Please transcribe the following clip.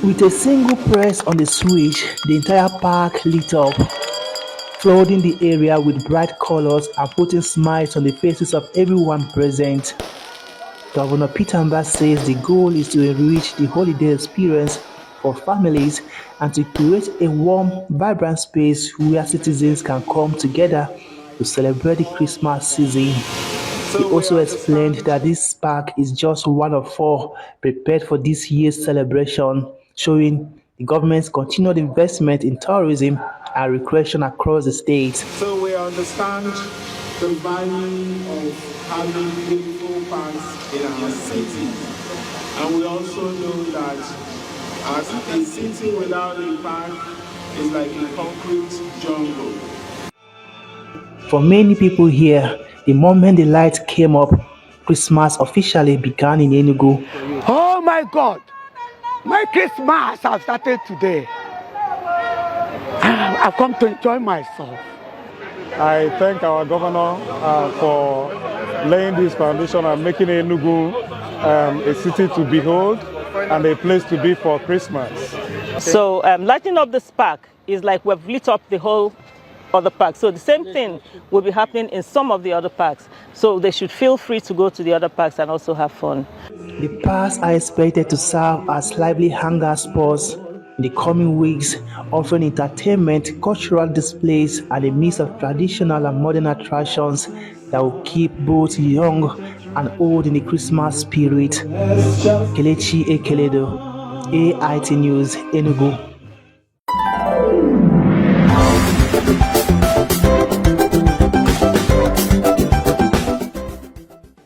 With a single press on the switch, the entire park lit up, flooding the area with bright colors and putting smiles on the faces of everyone present. Governor Peter Mbah says the goal is to enrich the holiday experience for families and to create a warm, vibrant space where citizens can come together to celebrate the Christmas season. He also explained that this park is just one of four prepared for this year's celebration, showing the government's continued investment in tourism and recreation across the state. So we understand the value of having beautiful parks in our city. And we also know that a city without a park is like a concrete jungle. For many people here, the moment the lights came up, Christmas officially began in Enugu. Oh my God! My Christmas has started today. I've come to enjoy myself. I thank our governor for laying this foundation and making Enugu a city to behold and a place to be for Christmas. So lighting up this park is like we've lit up the whole other parks. So the same thing will be happening in some of the other parks. So they should feel free to go to the other parks and also have fun. The parks are expected to serve as lively hangout spots in the coming weeks, offering entertainment, cultural displays, and a mix of traditional and modern attractions that will keep both young and old in the Christmas spirit. Kelechi Ekeledo, AIT News, Enugu.